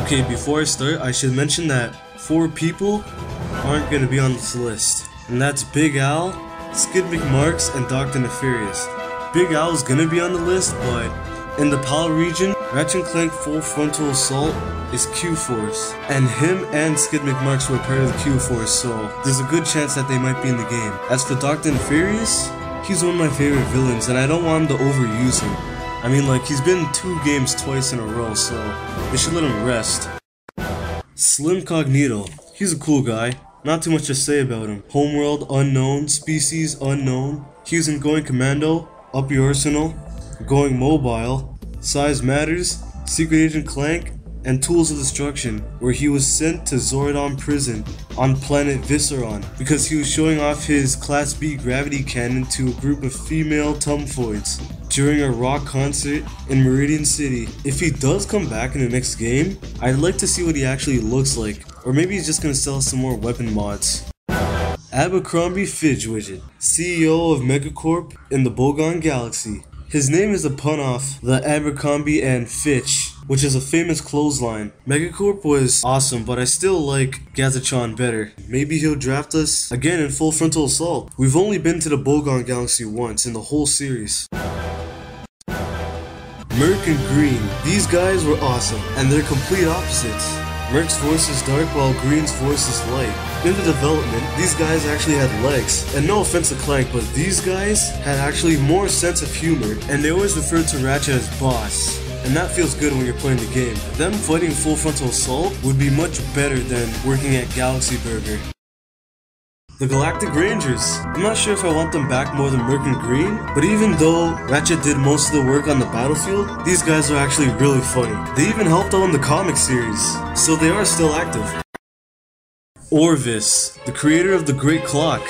Okay, before I start, I should mention that 4 people aren't going to be on this list. And that's Big Al, Skid McMarks, and Dr. Nefarious. Big Al is going to be on the list, but in the PAL region, Ratchet & Clank Full Frontal Assault is Q-Force. And him and Skid McMarks were part of the Q-Force, so there's a good chance that they might be in the game. As for Dr. Nefarious, he's one of my favorite villains, and I don't want him to overuse him. I mean, like, he's been in 2 games twice in a row, so they should let him rest. Slim Cognito. He's a cool guy. Not too much to say about him. Homeworld unknown, species unknown. He was in Going Commando, Up Your Arsenal, Going Mobile, Size Matters, Secret Agent Clank, and Tools of Destruction, where he was sent to Zordon prison on planet Visceron because he was showing off his Class B gravity cannon to a group of female tomfoids during a rock concert in Meridian City. If he does come back in the next game, I'd like to see what he actually looks like, or maybe he's just gonna sell some more weapon mods. Abercrombie Fidge Widget, CEO of Megacorp in the Bogon Galaxy. His name is a pun off the Abercrombie and Fitch, which is a famous clothesline. Megacorp was awesome, but I still like Gazachon better. Maybe he'll draft us again in Full Frontal Assault. We've only been to the Bogon Galaxy once in the whole series. Merc and Green. These guys were awesome, and they're complete opposites. Merc's voice is dark while Green's voice is light. In the development, these guys actually had legs, and no offense to Clank, but these guys had actually more sense of humor, and they always referred to Ratchet as boss. And that feels good when you're playing the game. Them fighting Full Frontal Assault would be much better than working at Galaxy Burger. The Galactic Rangers. I'm not sure if I want them back more than Merc and Green, but even though Ratchet did most of the work on the battlefield, these guys are actually really funny. They even helped out in the comic series, so they are still active. Orvis, the creator of the Great Clock.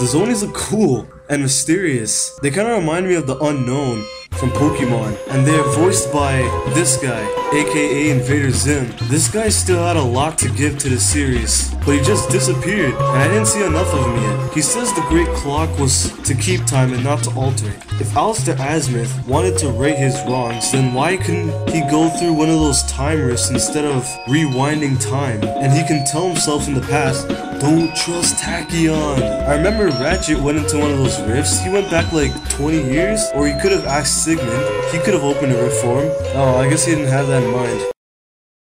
The Zonies look cool and mysterious. They kind of remind me of the Unknown from Pokemon, and they are voiced by this guy, aka Invader Zim. This guy still had a lot to give to the series, but he just disappeared, and I didn't see enough of him yet. He says the Great Clock was to keep time and not to alter it. If Alistair Azimuth wanted to right his wrongs, then why couldn't he go through one of those time rifts instead of rewinding time? And he can tell himself in the past, don't trust Tachyon. I remember Ratchet went into one of those rifts. He went back like 20 years, or he could have asked Sigmund. He could have opened a rift for him. Oh, I guess he didn't have that in mind.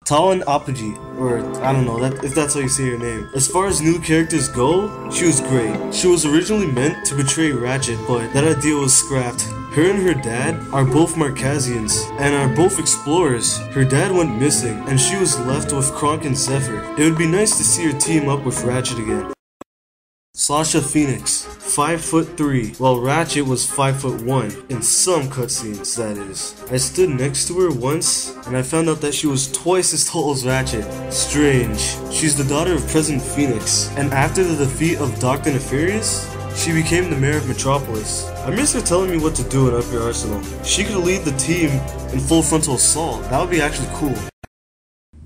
Tawan Apogee, or I don't know if that's how you say her name. As far as new characters go, she was great. She was originally meant to betray Ratchet, but that idea was scrapped. Her and her dad are both Markazians, and are both explorers. Her dad went missing, and she was left with Kronk and Zephyr. It would be nice to see her team up with Ratchet again. Sasha Phoenix, 5'3", while Ratchet was 5'1", in some cutscenes, that is. I stood next to her once, and I found out that she was twice as tall as Ratchet. Strange. She's the daughter of President Phoenix, and after the defeat of Dr. Nefarious, she became the mayor of Metropolis. I miss her telling me what to do in Up Your Arsenal. She could lead the team in Full Frontal Assault. That would be actually cool.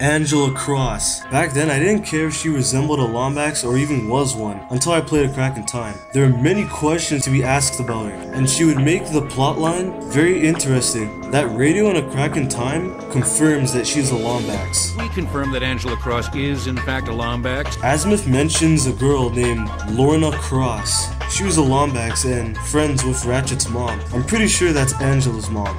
Angela Cross. Back then, I didn't care if she resembled a Lombax or even was one, until I played A Crack in Time. There are many questions to be asked about her, and she would make the plotline very interesting. That radio in A Crack in Time confirms that she's a Lombax. We confirm that Angela Cross is, in fact, a Lombax. Azimuth mentions a girl named Lorna Cross. She was a Lombax and friends with Ratchet's mom. I'm pretty sure that's Angela's mom.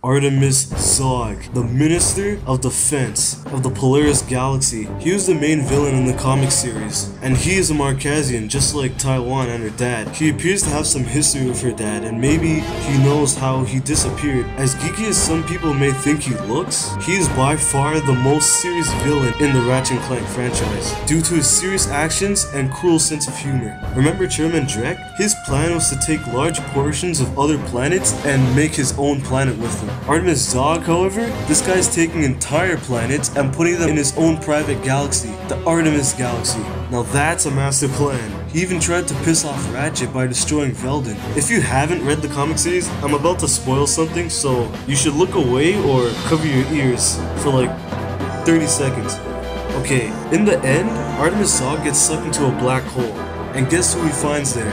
Artemis Zog, the Minister of Defense of the Polaris Galaxy. He was the main villain in the comic series, and he is a Markazian just like Taiwan and her dad. He appears to have some history with her dad, and maybe he knows how he disappeared. As geeky as some people may think he looks, he is by far the most serious villain in the Ratchet & Clank franchise, due to his serious actions and cruel sense of humor. Remember Chairman Drek? His plan was to take large portions of other planets and make his own planet with them. Artemis Zog, however, this guy's taking entire planets and putting them in his own private galaxy, the Artemis Galaxy. Now that's a master plan. He even tried to piss off Ratchet by destroying Veldin. If you haven't read the comic series, I'm about to spoil something, so you should look away or cover your ears for like 30 seconds. Okay, in the end, Artemis Zog gets sucked into a black hole, and guess who he finds there?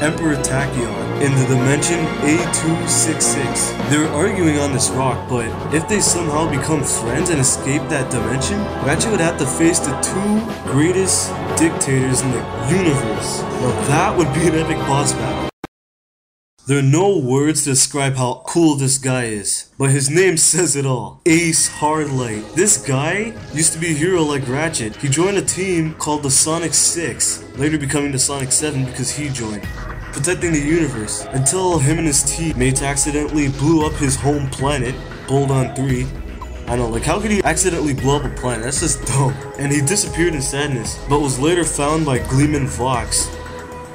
Emperor Tachyon in the dimension A266. They're arguing on this rock, but if they somehow become friends and escape that dimension, Ratchet would have to face the two greatest dictators in the universe. Now that would be an epic boss battle. There are no words to describe how cool this guy is, but his name says it all. Ace Hardlight. This guy used to be a hero like Ratchet. He joined a team called the Sonic 6, later becoming the Sonic 7 because he joined, protecting the universe, until him and his teammates accidentally blew up his home planet, Boldon 3. I know, like, how could he accidentally blow up a planet? That's just dumb. And he disappeared in sadness, but was later found by Gleeman Vox.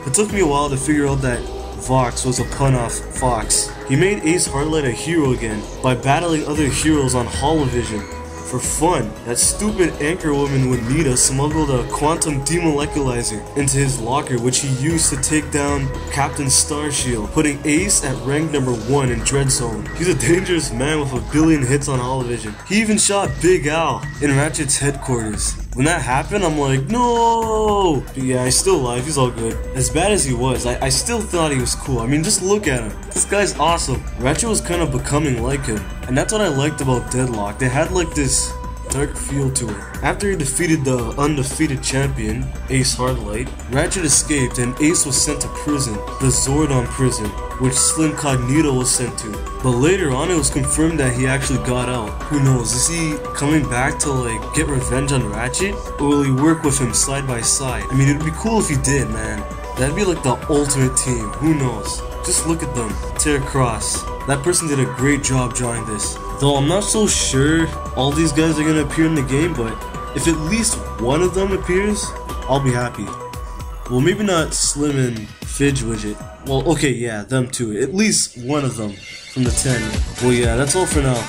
It took me a while to figure out that Vox was a pun off Fox. He made Ace Hardlight a hero again by battling other heroes on Holovision. For fun, that stupid anchor woman Juanita smuggled a quantum demoleculizer into his locker, which he used to take down Captain Starshield, putting Ace at rank number 1 in Dread Zone. He's a dangerous man with a billion hits on Holovision. He even shot Big Al in Ratchet's headquarters. When that happened, I'm like, no! But yeah, he's still alive, he's all good. As bad as he was, I still thought he was cool. I mean, just look at him. This guy's awesome. Ratchet was kind of becoming like him. And that's what I liked about Deadlock. They had like this dark feel to it. After he defeated the undefeated champion, Ace Hardlight, Ratchet escaped and Ace was sent to prison, the Zordon prison, which Slim Cognito was sent to. But later on it was confirmed that he actually got out. Who knows, is he coming back to like get revenge on Ratchet? Or will he work with him side by side? I mean, it'd be cool if he did, man. That'd be like the ultimate team, who knows? Just look at them, tear across. That person did a great job drawing this. Though I'm not so sure all these guys are gonna appear in the game, but if at least one of them appears, I'll be happy. Well, maybe not Slim and Fidge Widget. Well, okay, yeah, them too. At least one of them from the 10. Well, yeah, that's all for now.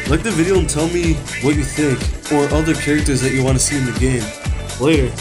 Like the video and tell me what you think, or other characters that you want to see in the game. Later.